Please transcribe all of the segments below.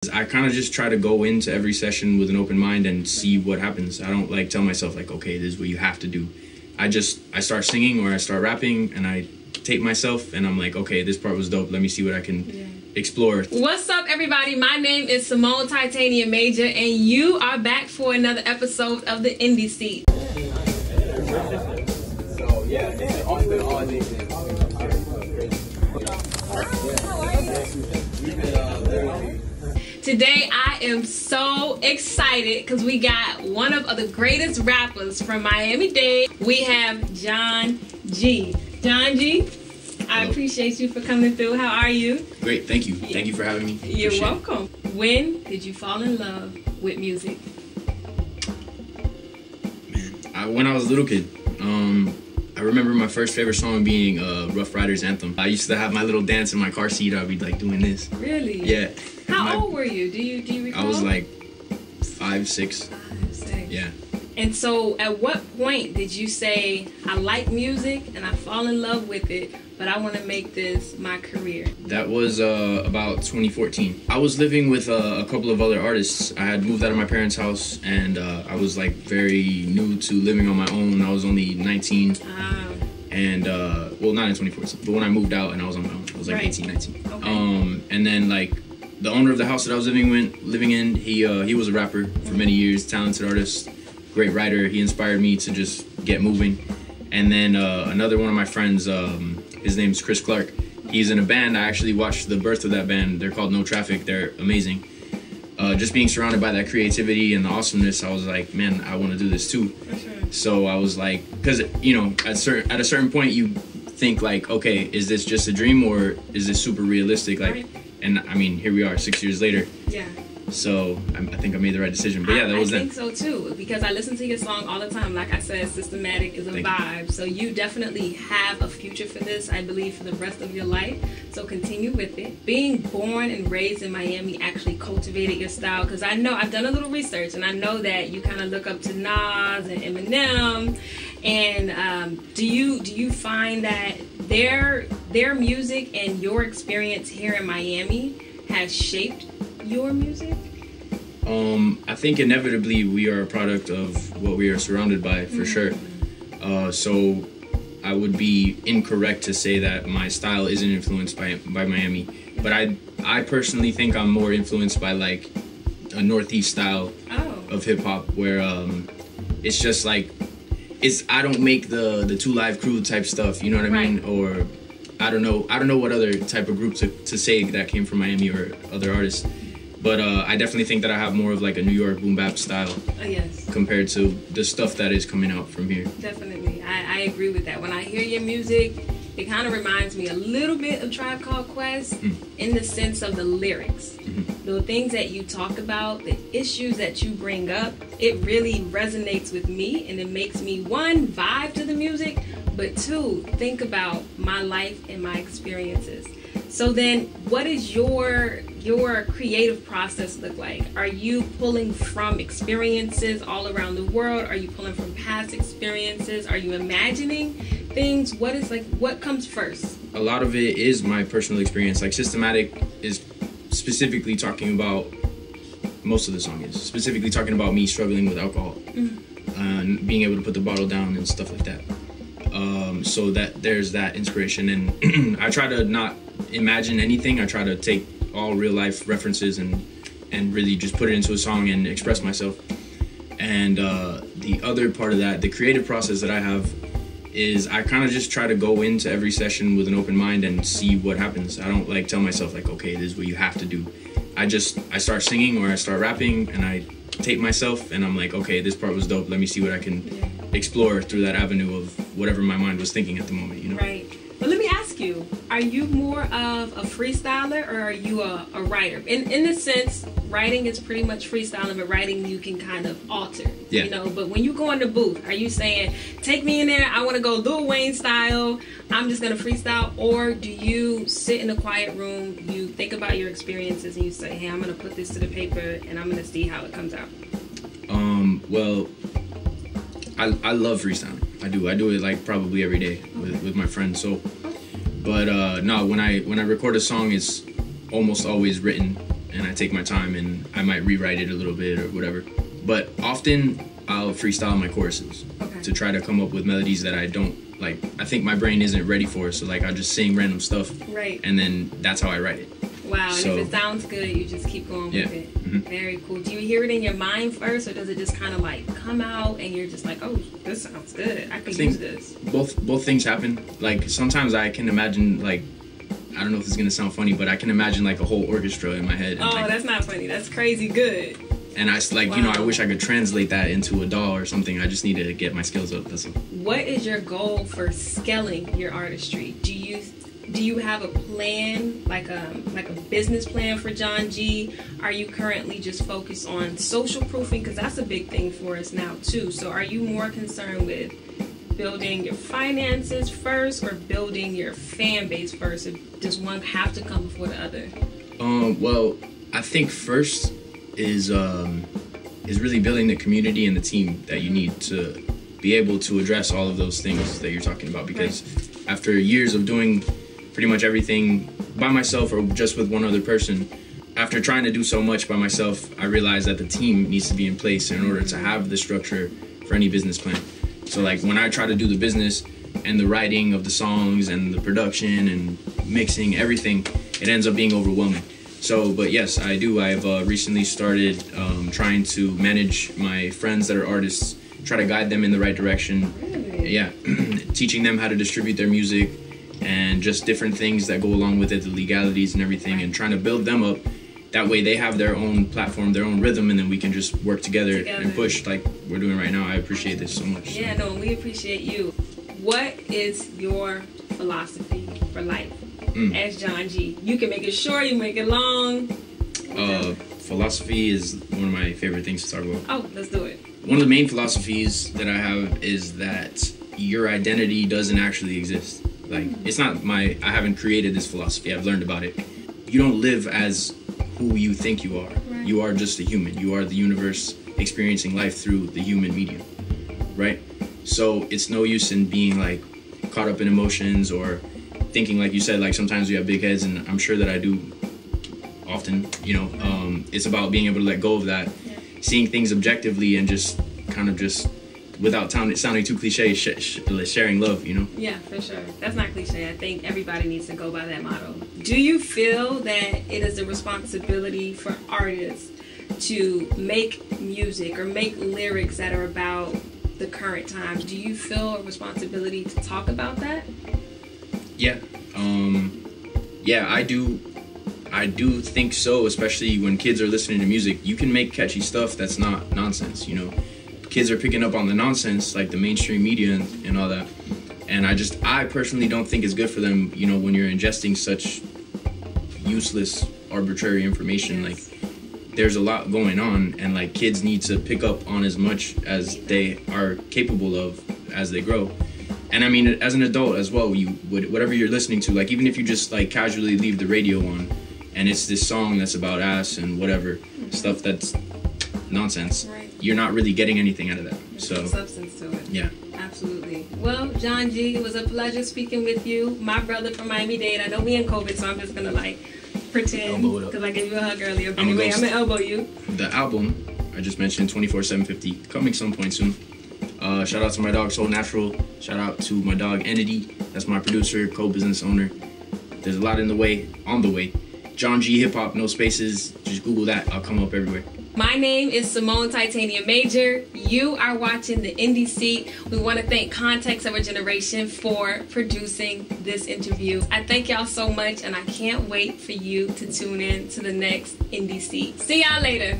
I kind of just try to go into every session with an open mind and see what happens. I don't like tell myself like, okay, this is what you have to do. I start singing or I start rapping and I tape myself and I'm like, okay, this part was dope. Let me see what I can explore. What's up, everybody? My name is Simone Titanium Major, and you are back for another episode of the Indie Seat. So yeah, Today I am so excited because we got one of the greatest rappers from Miami-Dade. We have John G. John G, I appreciate you for coming through. How are you? Great, thank you. Thank you for having me. You're welcome. When did you fall in love with music? Man, when I was a little kid, I remember my first favorite song being Rough Riders Anthem. I used to have my little dance in my car seat. I'd be like doing this. Really? Yeah. How old were you? Do you recall? I was like 5, 6. 5, 6. Yeah. And so at what point did you say, I like music and I fall in love with it, but I want to make this my career? That was about 2014. I was living with a couple of other artists. I had moved out of my parents' house and I was like very new to living on my own. I was only 19. And well, not in 2014, but when I moved out and I was on my own, I was like 18, 19. Okay. And then like the owner of the house that I was living in, he was a rapper for many years, talented artist, great writer. He inspired me to just get moving. And then another one of my friends, his name's Chris Clark. He's in a band. I actually watched the birth of that band. They're called No Traffic. They're amazing. Just being surrounded by that creativity and the awesomeness, I was like, man, I want to do this too. For sure. So I was like, because you know, at a certain point, you think like, okay, is this just a dream or is this super realistic? Like, and I mean, here we are, 6 years later. Yeah. So I think I made the right decision. But yeah, that was I think so too, because I listen to your song all the time. Like I said, Systematic is a vibe. So you definitely have a future for this, I believe, for the rest of your life. So continue with it. Being born and raised in Miami actually cultivated your style, because I know, I've done a little research, and I know that you kind of look up to Nas and Eminem. And do you find that their music and your experience here in Miami has shaped your music? I think inevitably we are a product of what we are surrounded by, for sure. So I would be incorrect to say that my style isn't influenced by Miami, but I personally think I'm more influenced by like a Northeast style of hip hop, where it's just like I don't make the 2 Live Crew type stuff, you know what I mean? Or I don't know what other type of group to say that came from Miami or other artists. But I definitely think that I have more of like a New York boom bap style compared to the stuff that is coming out from here. Definitely. I agree with that. When I hear your music, it kind of reminds me a little bit of Tribe Called Quest in the sense of the lyrics. The things that you talk about, the issues that you bring up, it really resonates with me, and it makes me, 1, vibe to the music, but 2, think about my life and my experiences. So then, what is your creative process look like? Are you pulling from experiences all around the world? Are you pulling from past experiences? Are you imagining things? What comes first? A lot of it is my personal experience. Like Systematic is specifically talking about, most of the song is specifically talking about me struggling with alcohol and being able to put the bottle down and stuff like that. So that there's that inspiration, and I try to not imagine anything. I try to take all real life references and really just put it into a song and express myself. And the other part of that, the creative process that I have, is I kind of just try to go into every session with an open mind and see what happens. I don't like tell myself like, okay, this is what you have to do. I start singing or I start rapping and I tape myself and I'm like, okay, this part was dope. Let me see what I can explore through that avenue of whatever my mind was thinking at the moment, you know? Right. But let me ask you, are you more of a freestyler or are you a writer? In the sense, writing is pretty much freestyling, but writing you can kind of alter, you know? But when you go in the booth, are you saying, take me in there, I want to go Lil Wayne style, I'm just going to freestyle? Or do you sit in a quiet room, you think about your experiences and you say, hey, I'm going to put this to the paper and I'm going to see how it comes out? Well, I love freestyling. I do it like probably every day with my friends. So, but no, when I record a song, it's almost always written and I take my time and I might rewrite it a little bit or whatever. But often I'll freestyle my choruses to try to come up with melodies that I don't like. I think my brain isn't ready for, so like I just sing random stuff, and then that's how I write it. Wow, and if it sounds good, you just keep going with it. Very cool. Do you hear it in your mind first, or does it just kind of like come out and you're just like, oh, this sounds good, I could use this? Both things happen. Like sometimes I can imagine, like, I don't know if this is gonna sound funny, but I can imagine like a whole orchestra in my head. And, like, that's not funny. That's crazy good. And I like, you know, I wish I could translate that into a DAW or something. I just need to get my skills up. That's all. What is your goal for scaling your artistry? Do you have a plan, like a business plan for John G? Are you currently just focused on social proofing? Because that's a big thing for us now too. So are you more concerned with building your finances first or building your fan base first? Or does one have to come before the other? Well, I think first is really building the community and the team that you need to be able to address all of those things that you're talking about. Because after years of doing pretty much everything by myself or just with one other person, after trying to do so much by myself, I realized that the team needs to be in place in order to have the structure for any business plan. So like when I try to do the business and the writing of the songs and the production and mixing everything, it ends up being overwhelming. So, but yes, I do. I've recently started trying to manage my friends that are artists, try to guide them in the right direction. Really? Yeah, teaching them how to distribute their music and just different things that go along with it, the legalities and everything, and trying to build them up. That way they have their own platform, their own rhythm, and then we can just work together and push like we're doing right now. I appreciate this so much. Yeah, no, we appreciate you. What is your philosophy for life as John G? You can make it short, you make it long. Philosophy is one of my favorite things to talk about. Oh, let's do it. One of the main philosophies that I have is that your identity doesn't actually exist. Like, it's not I haven't created this philosophy, I've learned about it. You don't live as who you think you are. Right. You are just a human. You are the universe experiencing life through the human medium, right? So it's no use in being like caught up in emotions or thinking, like you said, like sometimes we have big heads, and I'm sure that I do often, you know. It's about being able to let go of that, seeing things objectively and just kind of just, without sounding too cliche, sharing love, you know? Yeah, for sure. That's not cliche. I think everybody needs to go by that motto. Do you feel that it is a responsibility for artists to make music or make lyrics that are about the current times? Do you feel a responsibility to talk about that? Yeah. Yeah, I do. I do think so, especially when kids are listening to music. You can make catchy stuff that's not nonsense, you know? Kids are picking up on the nonsense, like the mainstream media and all that. And I personally don't think it's good for them, you know, when you're ingesting such useless, arbitrary information. Like, there's a lot going on, and like kids need to pick up on as much as they are capable of as they grow. And I mean, as an adult as well, whatever you're listening to, like even if you just like casually leave the radio on and it's this song that's about ass and whatever, stuff that's nonsense, you're not really getting anything out of that. There's no substance to it. Yeah. Absolutely. Well, John G, it was a pleasure speaking with you. My brother from Miami-Dade. I know we in COVID, so I'm just going to like pretend because I gave you a hug earlier. But anyway, I'm going to elbow you. The album I just mentioned, 24/750, coming some point soon. Shout out to my dog Soul Natural. Shout out to my dog Entity. That's my producer, co-business owner. There's a lot on the way. John G Hip Hop, no spaces. Just Google that. I'll come up everywhere. My name is Simone Titania Major. You are watching The Indie Seat. We want to thank Context of a Generation for producing this interview. I thank y'all so much, and I can't wait for you to tune in to the next Indie Seat. See y'all later.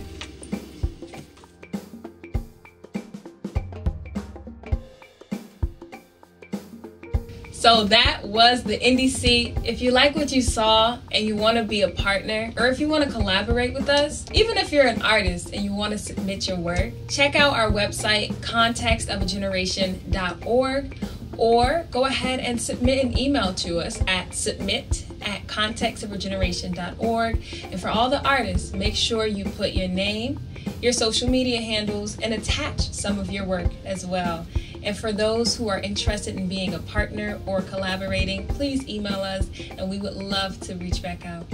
So that was The Indie Seat. If you like what you saw and you want to be a partner, or if you want to collaborate with us, even if you're an artist and you want to submit your work, check out our website, contextofageneration.org, or go ahead and submit an email to us at submit@contextofageneration.org. And for all the artists, make sure you put your name, your social media handles, and attach some of your work as well. And for those who are interested in being a partner or collaborating, please email us and we would love to reach back out.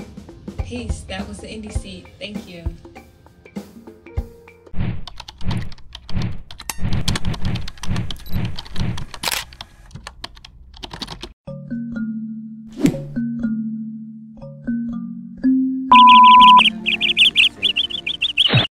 Peace. That was the Indie Seat. Thank you.